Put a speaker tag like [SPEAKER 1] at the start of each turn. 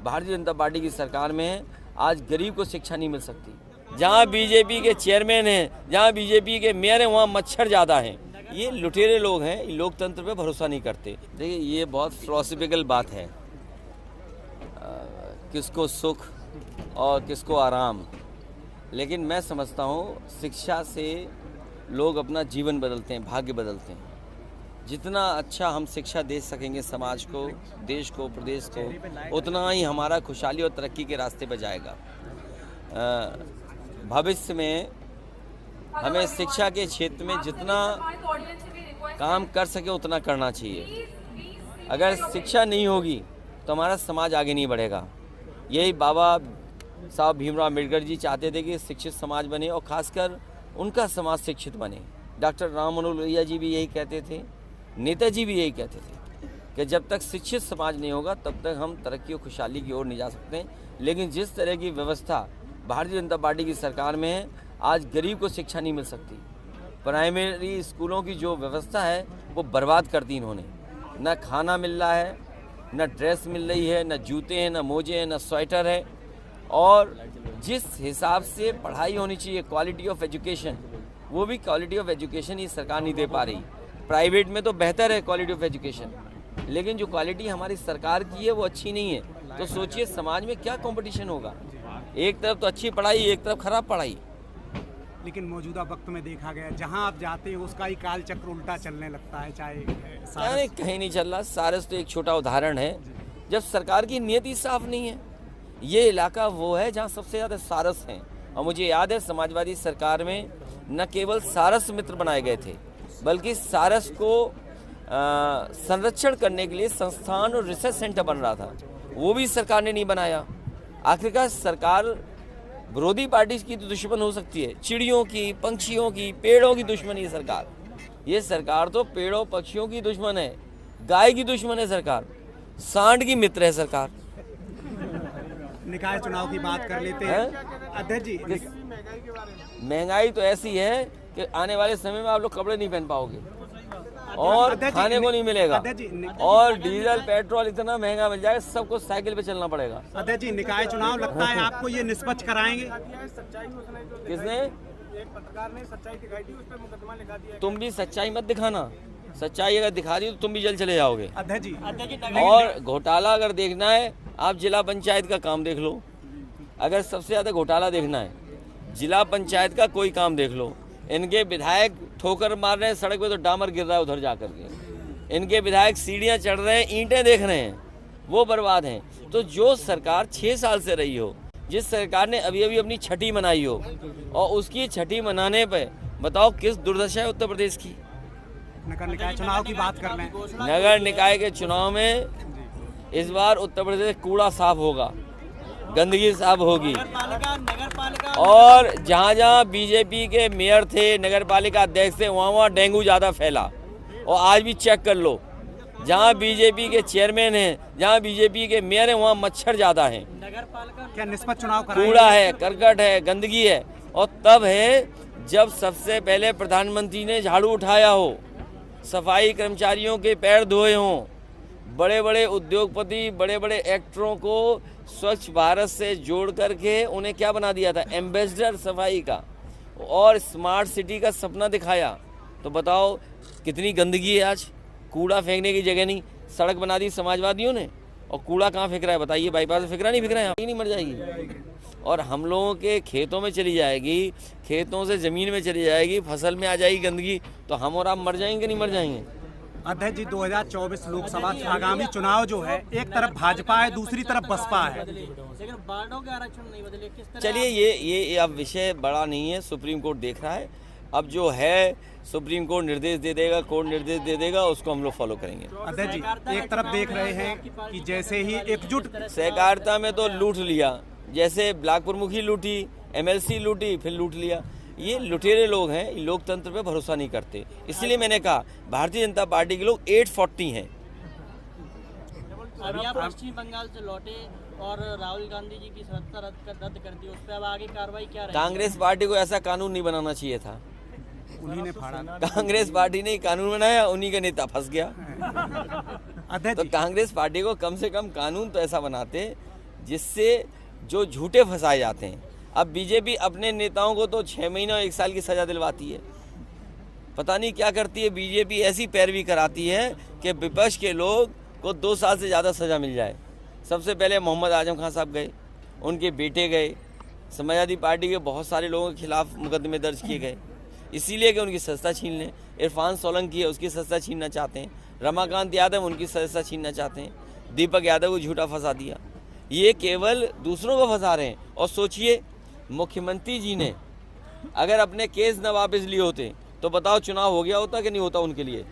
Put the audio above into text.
[SPEAKER 1] Bharatiya Janata party की सरकार में है, आज गरीब को शिक्षा नहीं मिल सकती। जहाँ बीजेपी के चेयरमैन हैं, जहाँ बीजेपी के मेयर हैं, वहाँ मच्छर ज़्यादा हैं। ये लुटेरे लोग हैं, लोकतंत्र पे भरोसा नहीं करते। देखिए, ये बहुत फिलोसफिकल बात है, किसको सुख और किसको आराम। लेकिन मैं समझता हूँ शिक्षा से लोग अपना जीवन बदलते हैं, भाग्य बदलते हैं। जितना अच्छा हम शिक्षा दे सकेंगे समाज को, देश को, प्रदेश को, उतना ही हमारा खुशहाली और तरक्की के रास्ते पर जाएगा। भविष्य में हमें शिक्षा के क्षेत्र में जितना काम कर सके उतना करना चाहिए। अगर शिक्षा नहीं होगी तो हमारा समाज आगे नहीं बढ़ेगा। यही बाबा साहब भीमराव अम्बेडकर जी चाहते थे कि शिक्षित समाज बने और खासकर उनका समाज शिक्षित बने। डॉक्टर राम मनोहर लोहिया जी भी यही कहते थे, नेताजी भी यही कहते थे कि जब तक शिक्षित समाज नहीं होगा तब तक हम तरक्की और खुशहाली की ओर नहीं जा सकते। लेकिन जिस तरह की व्यवस्था भारतीय जनता पार्टी की सरकार में है, आज गरीब को शिक्षा नहीं मिल सकती। प्राइमरी स्कूलों की जो व्यवस्था है वो बर्बाद कर दी इन्होंने। न खाना मिल रहा है, न ड्रेस मिल रही है, न जूते हैं, न मोजे हैं, न स्वेटर है। और जिस हिसाब से पढ़ाई होनी चाहिए, क्वालिटी ऑफ एजुकेशन, वो भी क्वालिटी ऑफ एजुकेशन ये सरकार नहीं दे पा रही। प्राइवेट में तो बेहतर है क्वालिटी ऑफ एजुकेशन, लेकिन जो क्वालिटी हमारी सरकार की है वो अच्छी नहीं है। तो सोचिए समाज में क्या कंपटीशन होगा। एक तरफ तो अच्छी पढ़ाई, एक तरफ खराब पढ़ाई।
[SPEAKER 2] लेकिन मौजूदा वक्त में देखा गया जहां आप जाते हैं उसका ही काल चक्र उल्टा चलने लगता है। चाहे
[SPEAKER 1] कहीं नहीं चल रहा। सारस तो एक छोटा उदाहरण है। जब सरकार की नीयत साफ नहीं है। ये इलाका वो है जहाँ सबसे ज़्यादा सारस हैं। और मुझे याद है समाजवादी सरकार में न केवल सारस मित्र बनाए गए थे, बल्कि सारस को संरक्षण करने के लिए संस्थान और रिसर्च सेंटर बन रहा था, वो भी सरकार ने नहीं बनाया। आखिरकार सरकार विरोधी पार्टी की तो दुश्मन हो सकती है, चिड़ियों की, पंछियों की, पेड़ों की दुश्मन है सरकार। ये सरकार तो पेड़ों पक्षियों की दुश्मन है, गाय की दुश्मन है सरकार, सांड की मित्र है सरकार।
[SPEAKER 2] निकाय चुनाव की बात कर लेते हैं अध्यक्ष जी।
[SPEAKER 1] महंगाई तो ऐसी है कि आने वाले समय में आप लोग कपड़े नहीं पहन पाओगे और खाने को नहीं मिलेगा। और डीजल पेट्रोल इतना महंगा मिल जाएगा, सबको साइकिल पे चलना पड़ेगा।
[SPEAKER 2] अध्यक्ष जी, निकाय चुनाव लगता है आपको ये निष्पक्ष कराएंगे?
[SPEAKER 1] किसने?
[SPEAKER 3] एक पत्रकार ने सच्चाई दिखाई थी, उस पर मुकदमा लिखा दिया।
[SPEAKER 1] तुम भी सच्चाई मत दिखाना। सच्चाई अगर दिखा दी तो तुम भी जल चले जाओगे।
[SPEAKER 2] अध्यक्ष जी,
[SPEAKER 1] और घोटाला अगर देखना है, आप जिला पंचायत का काम देख लो। अगर सबसे ज्यादा घोटाला देखना है, जिला पंचायत का कोई काम देख लो। इनके विधायक ठोकर मार रहे हैं सड़क पे तो डामर गिर रहा है उधर जाकर के। इनके विधायक सीढ़ियां चढ़ रहे हैं, ईंटें देख रहे हैं, वो बर्बाद हैं। तो जो सरकार 6 साल से रही हो, जिस सरकार ने अभी अभी अपनी छठी मनाई हो, और उसकी छठी मनाने पे बताओ किस दुर्दशा है उत्तर प्रदेश की।
[SPEAKER 2] नगर निकाय चुनाव की बात कर लें।
[SPEAKER 1] नगर निकाय के चुनाव में इस बार उत्तर प्रदेश कूड़ा साफ होगा, गंदगी साफ होगी। और जहाँ जहाँ बीजेपी के मेयर थे, नगर पालिका अध्यक्ष थे, वहाँ वहाँ डेंगू ज़्यादा फैला। और आज भी चेक कर लो, जहाँ बीजेपी के चेयरमैन हैं, जहाँ बीजेपी के मेयर हैं, वहाँ मच्छर ज़्यादा हैं।
[SPEAKER 2] क्या निष्पक्ष चुनाव कराएंगे?
[SPEAKER 1] कूड़ा है, करकट है, गंदगी है। और तब है जब सबसे पहले प्रधानमंत्री ने झाड़ू उठाया हो, सफाई कर्मचारियों के पैर धोए हों, बड़े बड़े उद्योगपति, बड़े बड़े एक्टरों को स्वच्छ भारत से जोड़ करके उन्हें क्या बना दिया था, एम्बेसडर सफाई का, और स्मार्ट सिटी का सपना दिखाया। तो बताओ कितनी गंदगी है आज। कूड़ा फेंकने की जगह नहीं, सड़क बना दी समाजवादियों ने, और कूड़ा कहाँ फेंक रहा है बताइए? बाईपास में फेंक रहा नहीं, फेंक रहा है, नहीं मर जाएगी। और हम लोगों के खेतों में चली जाएगी, खेतों से ज़मीन में चली जाएगी, फसल में आ जाएगी गंदगी, तो हम और आप मर जाएंगे, नहीं मर जाएंगे?
[SPEAKER 2] अध्यक्ष जी, 2024 लोकसभा आगामी चुनाव जो है, एक तरफ भाजपा है, दूसरी तरफ बसपा है,
[SPEAKER 3] लेकिन बार्डों के आरक्षण नहीं बदले, किस तरह?
[SPEAKER 1] चलिए ये अब विषय बड़ा नहीं है, सुप्रीम कोर्ट देख रहा है। अब जो है सुप्रीम कोर्ट निर्देश दे देगा, कोर्ट निर्देश दे देगा, उसको हम लोग फॉलो करेंगे।
[SPEAKER 2] अध्यक्ष जी, एक तरफ देख रहे हैं कि जैसे ही एकजुट
[SPEAKER 1] सहकारिता में तो लूट लिया, जैसे ब्लॉक प्रमुखी लूटी, MLC लूटी, फिर लूट लिया। ये लुटेरे लोग हैं, लोकतंत्र पे भरोसा नहीं करते। इसलिए मैंने कहा भारतीय जनता पार्टी के लोग 840 हैं।
[SPEAKER 3] अभी आप पश्चिम बंगाल से लौटे और राहुल गांधी जी की सत्ता रद्द कर दी, उस पर अब आगे कार्रवाई क्या रहेगी?
[SPEAKER 1] कांग्रेस पार्टी को ऐसा कानून नहीं बनाना चाहिए था,
[SPEAKER 2] उन्हीं ने फाड़ा।
[SPEAKER 1] कांग्रेस पार्टी ने कानून बनाया, उन्हीं का नेता फंस गया।
[SPEAKER 2] अध्यक्ष
[SPEAKER 1] तो
[SPEAKER 2] जी,
[SPEAKER 1] कांग्रेस पार्टी को कम से कम कानून तो ऐसा बनाते जिससे जो झूठे फंसाए जाते हैं। अब बीजेपी अपने नेताओं को तो 6 महीने और 1 साल की सज़ा दिलवाती है। पता नहीं क्या करती है बीजेपी, ऐसी पैरवी कराती है कि विपक्ष के लोग को 2 साल से ज़्यादा सज़ा मिल जाए। सबसे पहले मोहम्मद आजम खान साहब गए, उनके बेटे गए, समाजवादी पार्टी के बहुत सारे लोगों के खिलाफ मुकदमे दर्ज किए गए, इसीलिए कि उनकी सत्ता छीन लें। इरफान सोलंकी है, उसकी सत्ता छीनना चाहते हैं। रमाकांत यादव उनकी सत्ता छीनना चाहते हैं। दीपक यादव को झूठा फंसा दिया। ये केवल दूसरों को फंसा रहे हैं। और सोचिए, मुख्यमंत्री जी ने अगर अपने केस न वापस लिए होते तो बताओ चुनाव हो गया होता कि नहीं होता उनके लिए।